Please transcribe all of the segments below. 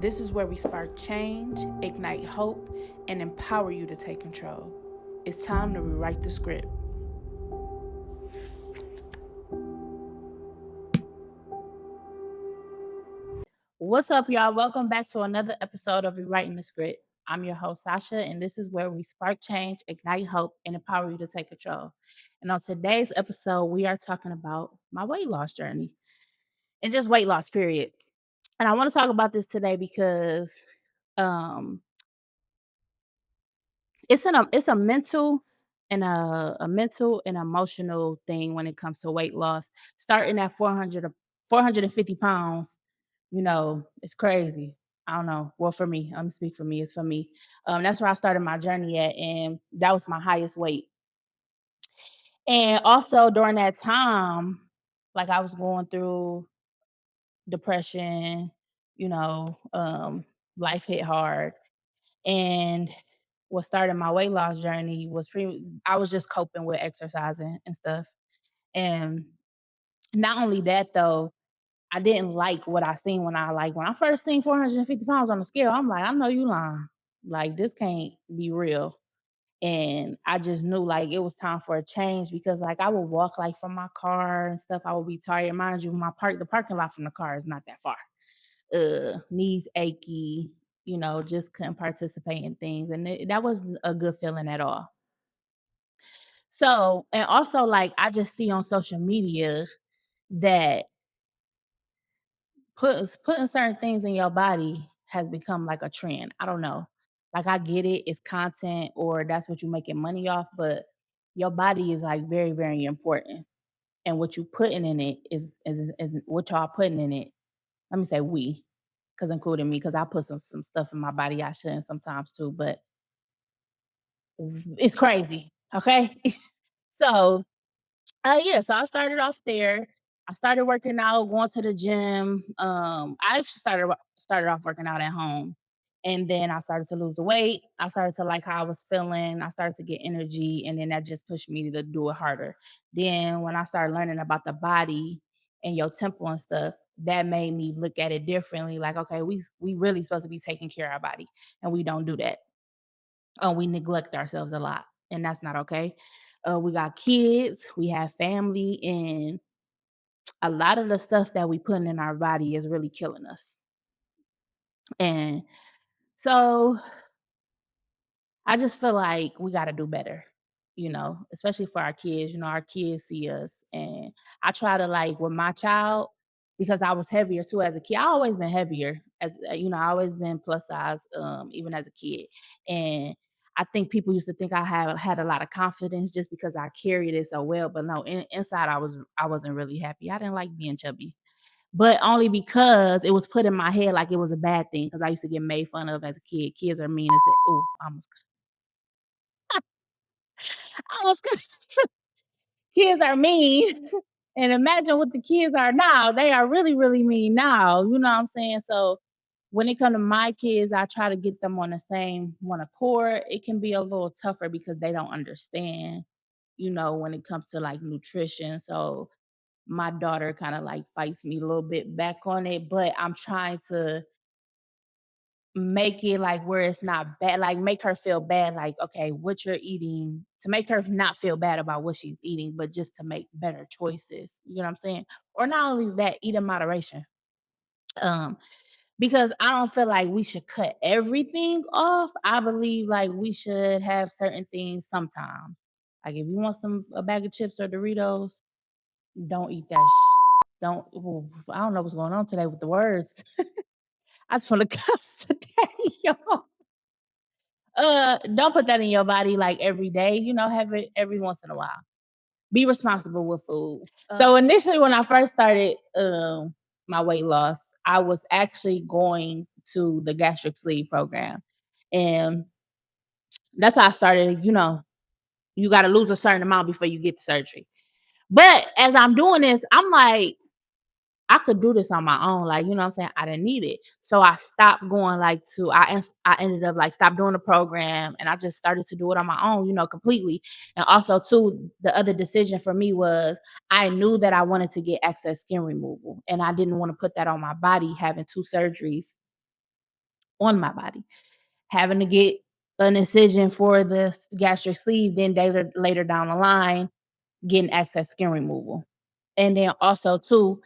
This is where we spark change, ignite hope, and empower you to take control. It's time to rewrite the script. What's up, y'all? Welcome back to another episode of Rewriting the Script. I'm your host, Sasha, and this is where we spark change, ignite hope, and empower you to take control. And on today's episode, we are talking about my weight loss journey and just weight loss, period. And I want to talk about this today because um, it's a mental and a mental and emotional thing when it comes to weight loss. Starting at 450 pounds, it's crazy. I don't know. Well, for me, I'm gonna speak for me. It's for me. That's where I started my journey at, and that was my highest weight. And also during that time, like I was going through depression, you know, life hit hard, and what started my weight loss journey was I was just coping with exercising and stuff. And not only that though, I didn't like what I seen when I first seen 450 pounds on the scale. I'm like, I know you lying. Like this can't be real. And I just knew like it was time for a change because like I would walk like from my car and stuff. I would be tired. Mind you, the parking lot from the car is not that far. Knees achy, just couldn't participate in things. And that wasn't a good feeling at all. So, and also like I just see on social media that putting certain things in your body has become like a trend. I don't know. Like I get it, it's content or that's what you're making money off, but your body is like very, very important. And what you putting in it is what y'all putting in it. Let me say we, because including me, because I put some stuff in my body I shouldn't sometimes too, but it's crazy. Okay. So yeah, so I started off there. I started working out, going to the gym. I actually started off working out at home, and then I started to lose the weight. I started to like how I was feeling. I started to get energy, and then that just pushed me to do it harder. Then when I started learning about the body and your temple and stuff, that made me look at it differently. Like, okay, we really supposed to be taking care of our body, and we don't do that. We neglect ourselves a lot, and that's not okay. We got kids, we have family, and a lot of the stuff that we put in our body is really killing us. And so I just feel like we got to do better, especially for our kids. Our kids see us. And I try to, like, with my child, because I was heavier too as a kid. I always been heavier I always been plus size, even as a kid. And I think people used to think I had a lot of confidence just because I carried it so well. But no, inside I wasn't really happy. I didn't like being chubby, but only because it was put in my head like it was a bad thing. Because I used to get made fun of as a kid. Kids are mean and say, "Oh, I was kids are mean." And imagine what the kids are now. They are really, really mean now. You know what I'm saying? So when it comes to my kids, I try to get them on the same one accord. It can be a little tougher because they don't understand, when it comes to like nutrition. So my daughter kind of like fights me a little bit back on it, but I'm trying to make it like where it's not bad, like make her feel bad, like, okay, what you're eating, to make her not feel bad about what she's eating, but just to make better choices. You know what I'm saying? Or not only that, eat in moderation. Um, because I don't feel like we should cut everything off. I believe like we should have certain things sometimes. Like if you want a bag of chips or Doritos, don't eat that. Don't. Ooh, I don't know what's going on today with the words. I just want to cuss today, y'all. Don't put that in your body like every day, have it every once in a while. Be responsible with food. So initially when I first started my weight loss, I was actually going to the gastric sleeve program. And that's how I started, you got to lose a certain amount before you get the surgery. But as I'm doing this, I'm like, I could do this on my own. Like, you know what I'm saying? I didn't need it. So I stopped going like I ended up like stop doing the program and I just started to do it on my own, completely. And also too, the other decision for me was I knew that I wanted to get excess skin removal and I didn't want to put that on my body having two surgeries on my body. Having to get an incision for the gastric sleeve, then later down the line, getting excess skin removal. And then also too,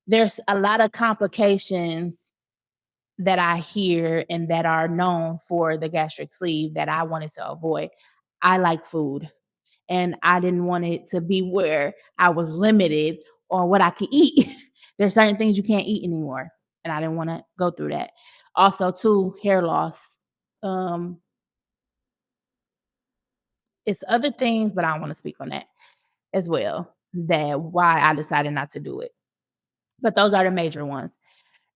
there's a lot of complications that I hear and that are known for the gastric sleeve that I wanted to avoid. I like food, and I didn't want it to be where I was limited on what I could eat. There's certain things you can't eat anymore, and I didn't want to go through that. Also, too, hair loss. Um, it's other things, but I don't want to speak on that as well. That why I decided not to do it. But those are the major ones.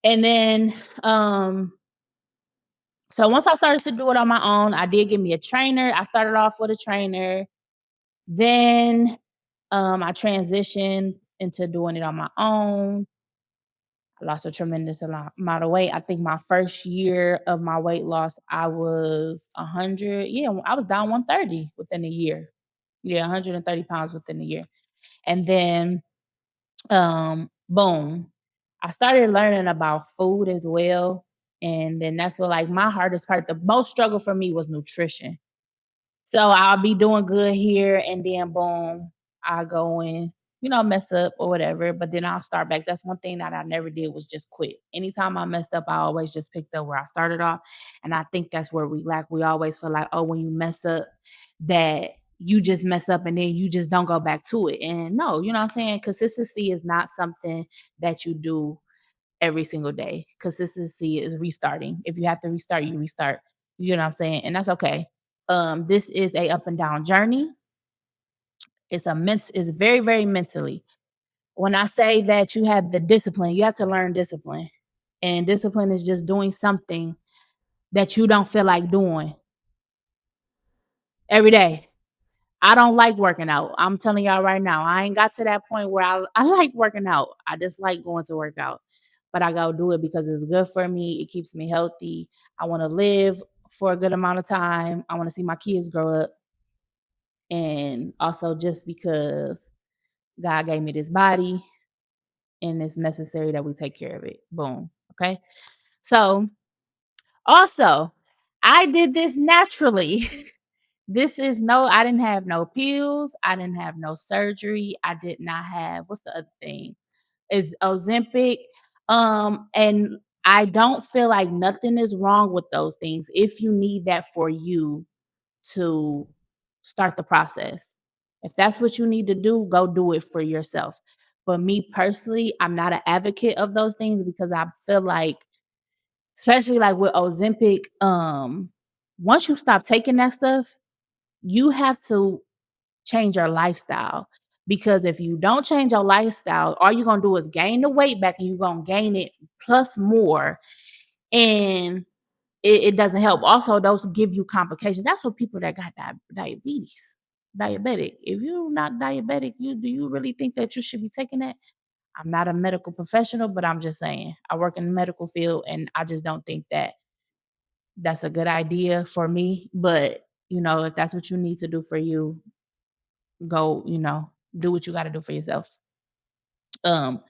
And then so once I started to do it on my own, I did get me a trainer. I started off with a trainer. Then I transitioned into doing it on my own. I lost a tremendous amount of weight. I think my first year of my weight loss, I was 100. Yeah, I was down 130 within a year. Yeah, 130 pounds within a year. And then, boom, I started learning about food as well. And then that's what, like, my hardest part, the most struggle for me was nutrition. So I'll be doing good here, and then boom, I go and, mess up or whatever, but then I'll start back. That's one thing that I never did was just quit. Anytime I messed up, I always just picked up where I started off. And I think that's where we lack. We always feel like, oh, when you mess up, that you just mess up and then you just don't go back to it. And no, you know what I'm saying? Consistency is not something that you do every single day. Consistency is restarting. If you have to restart, you restart. You know what I'm saying? And that's okay. This is a up and down journey. It's very, very mentally. When I say that you have the discipline, you have to learn discipline. And discipline is just doing something that you don't feel like doing every day. I don't like working out. I'm telling y'all right now, I ain't got to that point where I like working out. I just like going to work out. But I go do it because it's good for me. It keeps me healthy. I want to live for a good amount of time. I want to see my kids grow up. And also just because God gave me this body and it's necessary that we take care of it. Boom. Okay. So also, I did this naturally. I didn't have no pills. I didn't have no surgery. I did not have, what's the other thing? Is Ozempic. And I don't feel like nothing is wrong with those things if you need that for you to start the process. If that's what you need to do, go do it for yourself. But me personally, I'm not an advocate of those things because I feel like, especially like with Ozempic, once you stop taking that stuff, you have to change your lifestyle. Because if you don't change your lifestyle, all you're gonna do is gain the weight back and you're gonna gain it plus more. And it doesn't help. Also, those give you complications. That's for people that got diabetes, diabetic. If you're not diabetic, do you really think that you should be taking that? I'm not a medical professional, but I'm just saying I work in the medical field, and I just don't think that that's a good idea for me. But if that's what you need to do for you, go. Do what you got to do for yourself. Um,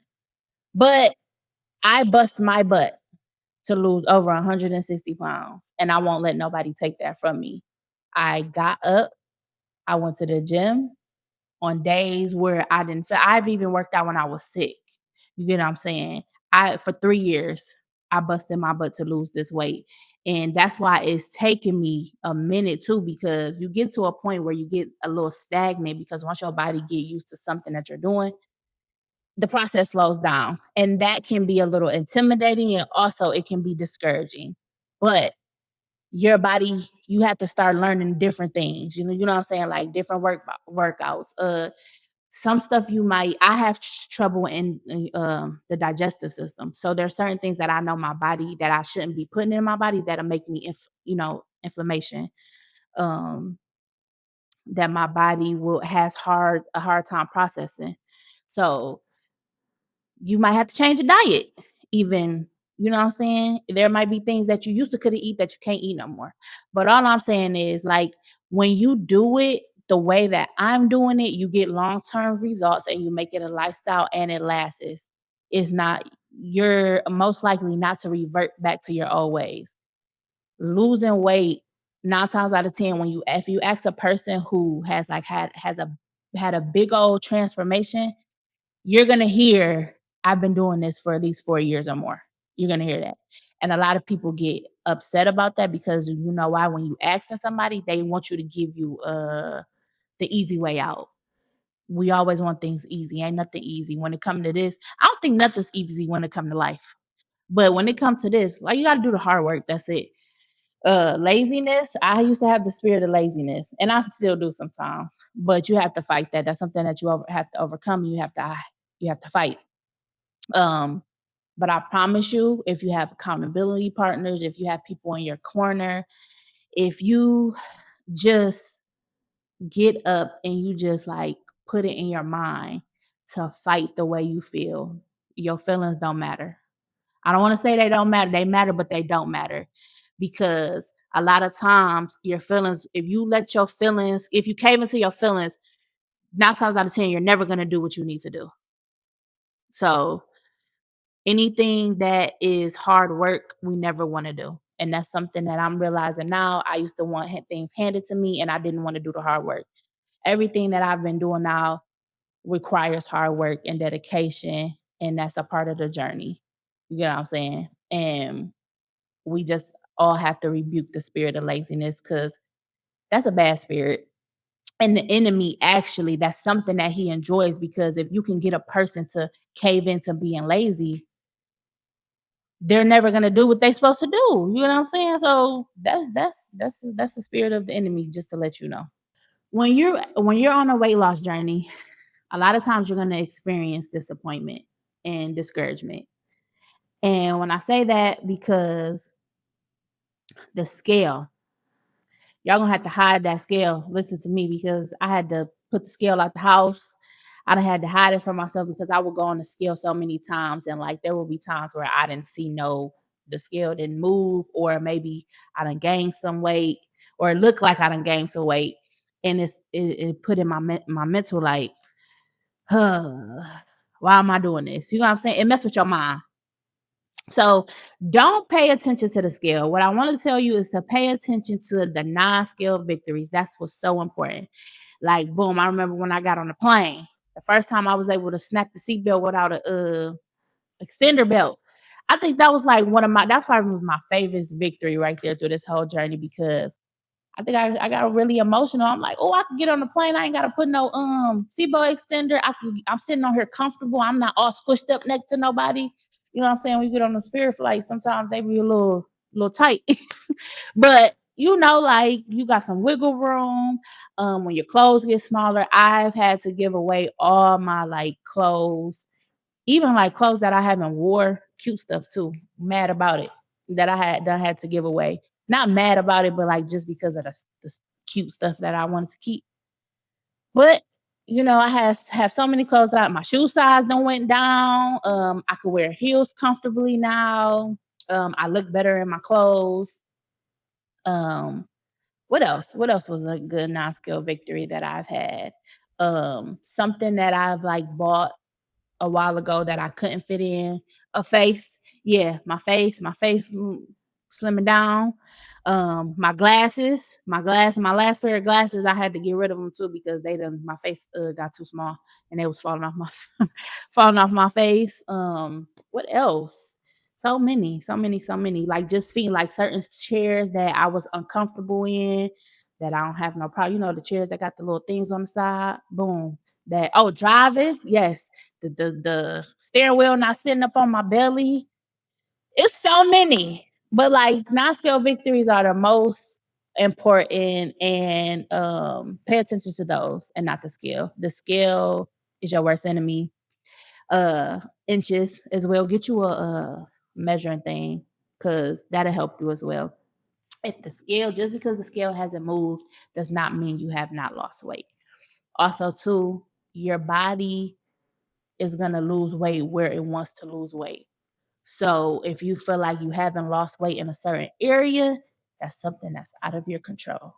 but I bust my butt to lose over 160 pounds, and I won't let nobody take that from me. I got up, I went to the gym on days where I didn't feel. I've even worked out when I was sick. You get what I'm saying? For 3 years, I busted my butt to lose this weight. And that's why it's taken me a minute too, because you get to a point where you get a little stagnant because once your body get used to something that you're doing, the process slows down. And that can be a little intimidating and also it can be discouraging. But your body, you have to start learning different things. You know what I'm saying? Like different workouts. Some stuff I have trouble in the digestive system. So there's certain things that I know my body that I shouldn't be putting in my body that'll make me, inflammation. Um, that my body will has a hard time processing. So you might have to change your diet even. You know what I'm saying? There might be things that you used to could eat that you can't eat no more. But all I'm saying is, like, when you do it the way that I'm doing it, you get long-term results and you make it a lifestyle and it lasts. It's not You're most likely not to revert back to your old ways. losing weight, 9 times out of 10, when you if you ask a person who has like had a big old transformation, you're gonna hear, I've been doing this for at least 4 years or more. You're gonna hear that. And a lot of people get upset about that because you know why? When you asking somebody, they want you to give you the easy way out. We always want things easy. Ain't nothing easy. When it comes to this, I don't think nothing's easy when it comes to life. But when it comes to this, like you gotta do the hard work. That's it. Laziness, I used to have the spirit of laziness, and I still do sometimes, but you have to fight that. That's something that have to overcome. You have to fight. Um, but I promise you, if you have accountability partners, if you have people in your corner, if you just get up and you just like put it in your mind to fight the way you feel, your feelings don't matter. I don't want to say they don't matter. They matter, but they don't matter because a lot of times your feelings, if you let your feelings, if you cave into your feelings, 9 times out of 10, you're never going to do what you need to do. So anything that is hard work, we never want to do. And that's something that I'm realizing now. I used to want things handed to me and I didn't want to do the hard work. Everything that I've been doing now requires hard work and dedication. And that's a part of the journey. You know what I'm saying? And we just all have to rebuke the spirit of laziness because that's a bad spirit. And the enemy actually, that's something that he enjoys because if you can get a person to cave into being lazy, they're never gonna do what they're supposed to do. You know what I'm saying? So that's the spirit of the enemy, just to let you know. When you're on a weight loss journey, a lot of times you're gonna experience disappointment and discouragement. And when I say that, because the scale, y'all gonna have to hide that scale. Listen to me because I had to put the scale out the house. I done had to hide it from myself because I would go on the scale so many times, and like there will be times where I didn't see the scale didn't move, or maybe I done gained some weight, or it looked like I done gained some weight, and it put in my mental like, huh, why am I doing this? You know what I'm saying? It mess with your mind. So don't pay attention to the scale. What I want to tell you is to pay attention to the non-scale victories. That's what's so important. Like, boom, I remember when I got on the plane, the first time I was able to snap the seatbelt without a extender belt. I think that was like that's probably my favorite victory right there through this whole journey because I think I got really emotional. I'm like, oh, I can get on the plane. I ain't gotta put no seatbelt extender. I'm sitting on here comfortable. I'm not all squished up next to nobody. You know what I'm saying? When you get on the spirit flight, sometimes they be a little tight. But you know, like you got some wiggle room. When your clothes get smaller, I've had to give away all my like clothes, even like clothes that I haven't wore, cute stuff too. Mad about it that I had to give away. Not mad about it, but like just because of the cute stuff that I wanted to keep. But you know, I have so many clothes out. My shoe size done went down. I could wear heels comfortably now. I look better in my clothes. Um, what else? What else was a good non-skill victory that I've had? Something that I've like bought a while ago that I couldn't fit in. A face. Yeah, my face slimming down. My last pair of glasses, I had to get rid of them too because my face got too small and they was falling off my falling off my face. What else? So many, so many, so many. Like just feeling like certain chairs that I was uncomfortable in that I don't have no problem. You know, the chairs that got the little things on the side. Boom. That driving, yes. The steering wheel not sitting up on my belly. It's so many. But like non-scale victories are the most important, and pay attention to those and not the scale. The scale is your worst enemy. Inches as well. Get you a measuring thing because that'll help you as well. If the scale, just because the scale hasn't moved, does not mean you have not lost weight. Also, too, your body is gonna lose weight where it wants to lose weight. So if you feel like you haven't lost weight in a certain area, that's something that's out of your control.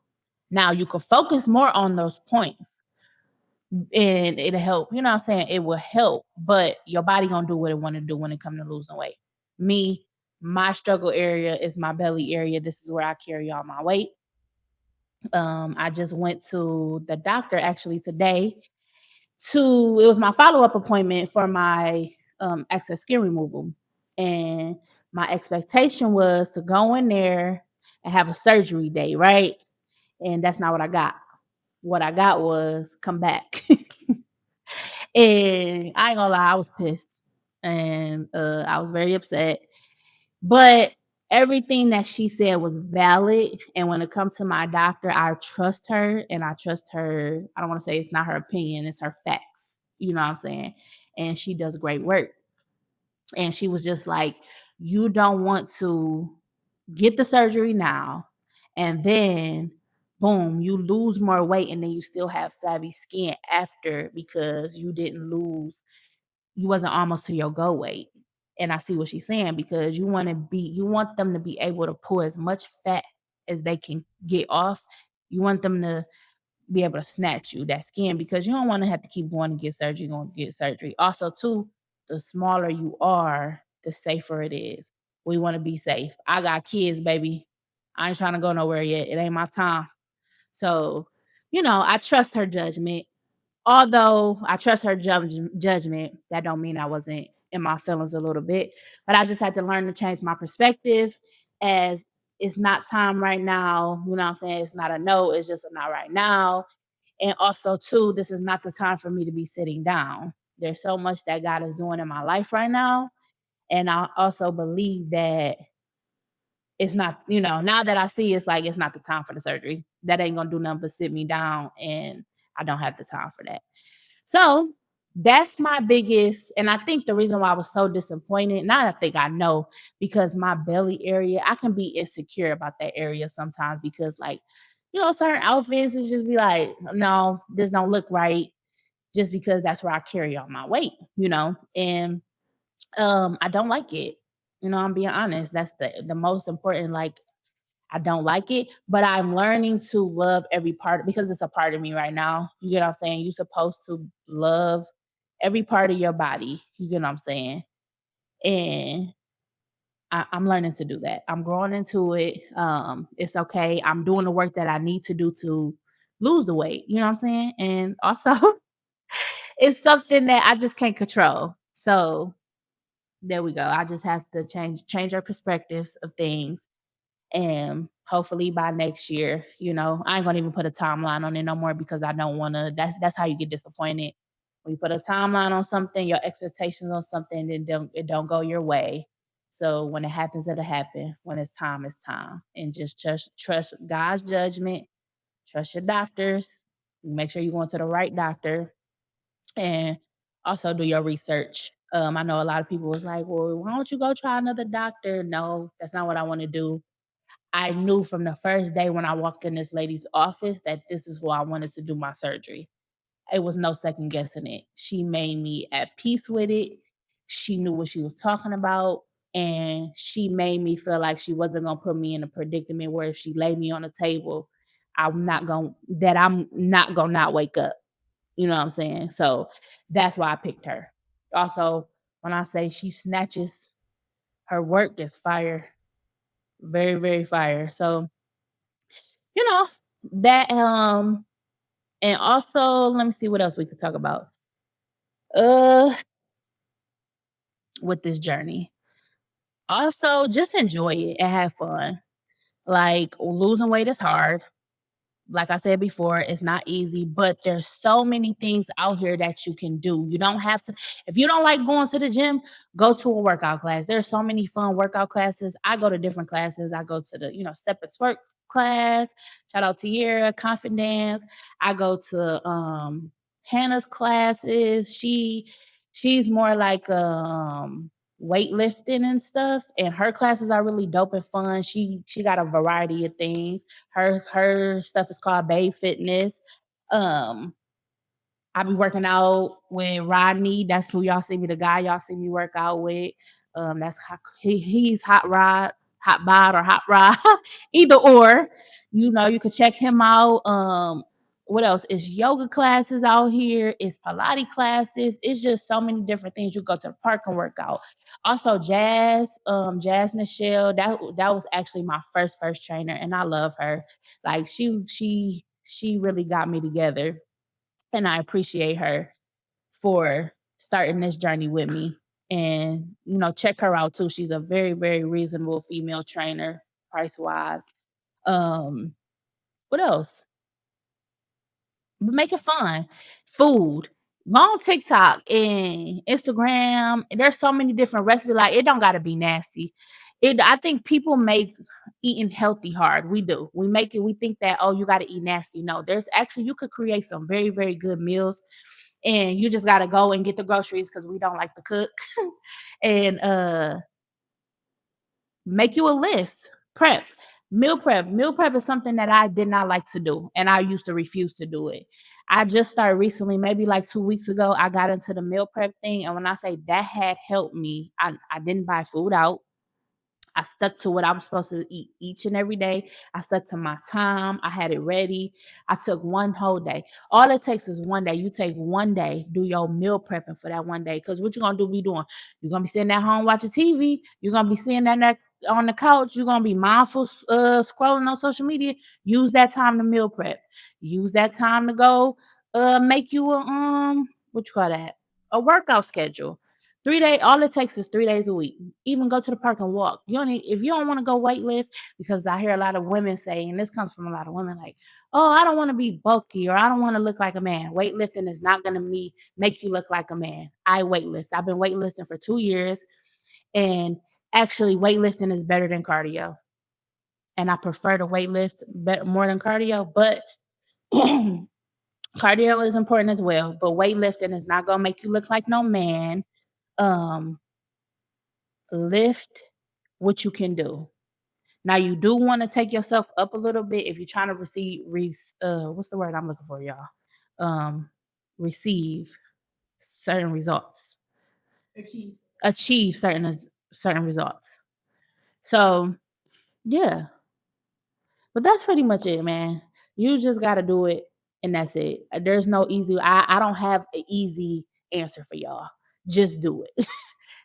Now you can focus more on those points and it'll help. You know what I'm saying? It will help, but your body gonna do what it want to do when it comes to losing weight. Me, My struggle area is my belly area. This is where I carry all my weight. I just went to the doctor actually today to it was my follow-up appointment for my excess skin removal. And my expectation was to go in there and have a surgery day, right? And that's not what I got. What I got was come back. And I ain't gonna lie, I was pissed. And I was very upset. But everything that she said was valid. And when it comes to my doctor, I trust her and I trust her. I don't want to say it's not her opinion, it's her facts. You know what I'm saying? And she does great work. And she was just like, you don't want to get the surgery now and then boom, you lose more weight and then you still have flabby skin after because you wasn't almost to your goal weight. And I see what she's saying because you want them to be able to pull as much fat as they can get off. You want them to be able to snatch you that skin because you don't want to have to keep going to get surgery, going to get surgery. Also, too, the smaller you are, the safer it is. We want to be safe. I got kids, baby. I ain't trying to go nowhere yet. It ain't my time. So, I trust her judgment. Although I trust her judgment, that don't mean I wasn't in my feelings a little bit. But I just had to learn to change my perspective as it's not time right now. You know what I'm saying? It's not a no, it's just a not right now. And also, too, this is not the time for me to be sitting down. There's so much that God is doing in my life right now. And I also believe that it's not, now that I see it's like it's not the time for the surgery. That ain't gonna do nothing but sit me down. And I don't have the time for that. So that's my biggest, and I think the reason why I was so disappointed, now I think I know, because my belly area, I can be insecure about that area sometimes because like, certain outfits is just be like, no, this don't look right, just because that's where I carry all my weight, and I don't like it. I'm being honest. That's the most important, like I don't like it, but I'm learning to love every part because it's a part of me right now. You get what I'm saying? You're supposed to love every part of your body. You get what I'm saying? And I'm learning to do that. I'm growing into it. It's okay. I'm doing the work that I need to do to lose the weight. You know what I'm saying? And also, it's something that I just can't control. So there we go. I just have to change our perspectives of things, and hopefully by next year, I ain't gonna even put a timeline on it no more because I don't want to. That's how you get disappointed when you put a timeline on something, your expectations on something, and it don't go your way. So when it happens, it'll happen. When it's time, it's time, and just trust God's judgment. Trust your doctors. Make sure you're going to the right doctor, and also do your research. I know a lot of people was like, "Well, why don't you go try another doctor?" No, that's not what I want to do. I knew from the first day when I walked in this lady's office that this is who I wanted to do my surgery. It was no second guessing it. She made me at peace with it. She knew what she was talking about. And she made me feel like she wasn't gonna put me in a predicament where if she laid me on the table, I'm not gonna not wake up. You know what I'm saying? So that's why I picked her. Also, when I say she snatches, her work is fire. Very, very fire. So you know, that and also let me see what else we could talk about. Uh with this journey. Also, just enjoy it and have fun. Like losing weight is hard. Like I said before, it's not easy, but there's so many things out here that you can do. You don't have to, if you don't like going to the gym, go to a workout class. There's so many fun workout classes. I go to different classes. I go to the, step and twerk class. Shout out to Yera, confidence. I go to Hannah's classes. She's more like weightlifting and stuff, and her classes are really dope and fun. She got a variety of things. Her stuff is called Babe Fitness. Um, I be working out with Rodney. That's who y'all see me. The guy y'all see me work out with. He's Hot Rod, Hot Bod, or Hot Rod, either or. You can check him out. What else? It's yoga classes out here. It's Pilates classes. It's just so many different things. You go to the park and work out. Also, Jazz Nichelle. That was actually my first trainer, and I love her. Like she really got me together, and I appreciate her for starting this journey with me. And check her out too. She's a very reasonable female trainer, price wise. Um, what else? Make it fun. Food. Go on TikTok and Instagram. There's so many different recipes. Like it don't gotta be nasty. I think people make eating healthy hard. We do. We make it, we think that, oh, you gotta eat nasty. No, there's actually you could create some very good meals, and you just gotta go and get the groceries because we don't like to cook. And make you a list. Prep. Meal prep. Meal prep is something that I did not like to do, and I used to refuse to do it. I just started recently, maybe like 2 weeks ago, I got into the meal prep thing. And when I say that had helped me, I didn't buy food out. I stuck to what I was supposed to eat each and every day. I stuck to my time. I had it ready. I took one whole day. All it takes is one day. You take one day, do your meal prepping for that one day. Because what you're going to do, be doing, you're going to be sitting at home watching TV. You're going to be sitting there on the couch. You're going to be mindful scrolling on social media. Use that time to meal prep. Use that time to go make you what you call that? A workout schedule. 3 day, all it takes is 3 days a week. Even go to the park and walk. If you don't want to go weight lift, because I hear a lot of women say, and this comes from a lot of women, like, oh, I don't want to be bulky or I don't want to look like a man. Weightlifting is not gonna make you look like a man. I weightlift. I've been weightlifting for 2 years, and actually weightlifting is better than cardio. And I prefer to weightlift more than cardio, but cardio is important as well. But weightlifting is not gonna make you look like no man. Um, Lift what you can do. Now you do want to take yourself up a little bit if you're trying to what's the word I'm looking for, y'all? Um, Receive certain results. Achieve certain results. So yeah, but that's pretty much it, man. You just gotta do it, and that's it. There's no easy. I don't have an easy answer for y'all. Just do it.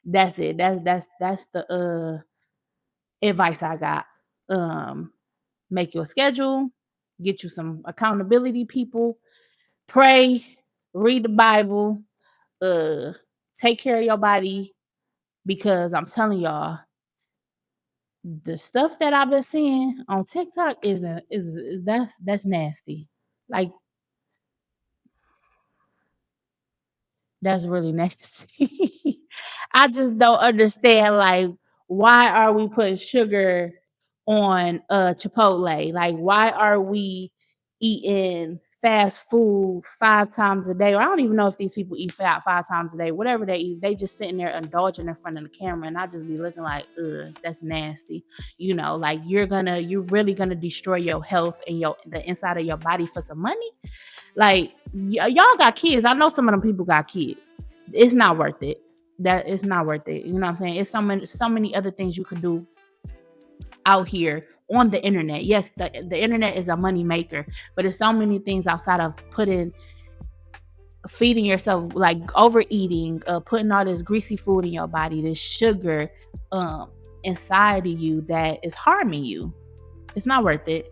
That's it. That's the advice I got. Make your schedule, get you some accountability people, pray, read the Bible, uh, take care of your body, because I'm telling y'all, the stuff that I've been seeing on TikTok is that's nasty. Like that's really nasty. I just don't understand, like, why are we putting sugar on Chipotle? Like, why are we eating fast food 5 times a day? Or I don't even know if these people eat fat 5 times a day. Whatever they eat, they just sitting there indulging in front of the camera, and I just be looking like, ugh, that's nasty. Like you're really gonna destroy your health and the inside of your body for some money. Like y'all got kids. I know some of them people got kids. It's not worth it. That it's not worth it. You know what I'm saying? It's so many other things you could do out here on the internet. Yes, the internet is a money maker, but there's so many things outside of feeding yourself, like overeating, putting all this greasy food in your body, this sugar inside of you that is harming you. It's not worth it.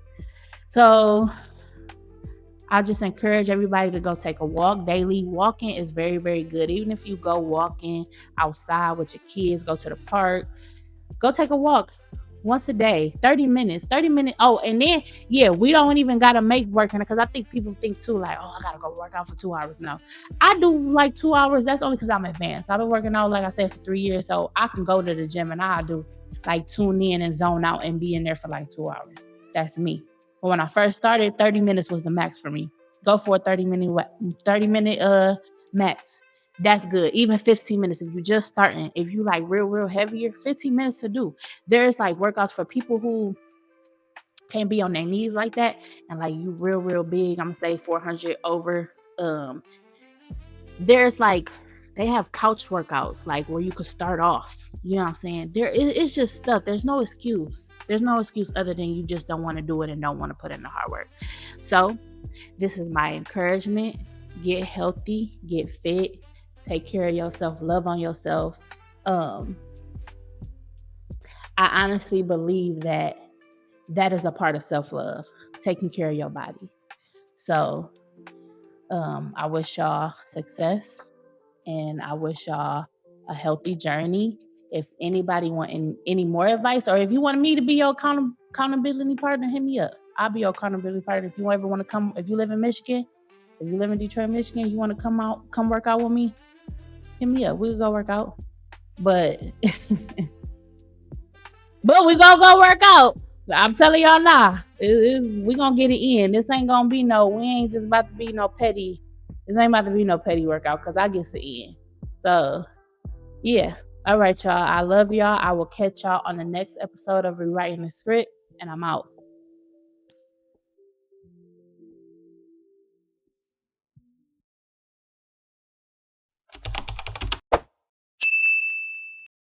So I just encourage everybody to go take a walk daily. Walking is very good. Even if you go walking outside with your kids, go to the park, go take a walk once a day, 30 minutes. Oh, and then, yeah, we don't even got to make working, because I think people think too, like, oh, I got to go work out for 2 hours. No, I do like 2 hours. That's only because I'm advanced. I've been working out, like I said, for 3 years. So I can go to the gym and I do like tune in and zone out and be in there for like 2 hours. That's me. But when I first started, 30 minutes was the max for me. Go for a 30-minute max. That's good. Even 15 minutes if you're just starting. If you like real heavier, 15 minutes to do. There's like workouts for people who can't be on their knees like that, and like you real big. I'm gonna say 400 over. There's like they have couch workouts, like where you could start off. You know what I'm saying? It's just stuff. There's no excuse. There's no excuse other than you just don't want to do it and don't want to put in the hard work. So This is my encouragement. Get healthy, get fit, take care of yourself, love on yourself. Um, I honestly believe that is a part of self-love, taking care of your body. So I wish y'all success, and I wish y'all a healthy journey. If anybody want any more advice, or if you want me to be your accountability partner, hit me up. I'll be your accountability partner. If you ever want to come, if you live in Michigan, if you live in Detroit, Michigan, you want to come work out with me, hit me up. We'll go work out. But we gonna go work out. I'm telling y'all now, we gonna get it in. This ain't gonna be we ain't just about to be no petty. This ain't about to be no petty workout because I get to in. So yeah. All right, y'all. I love y'all. I will catch y'all on the next episode of Rewriting the Script, and I'm out.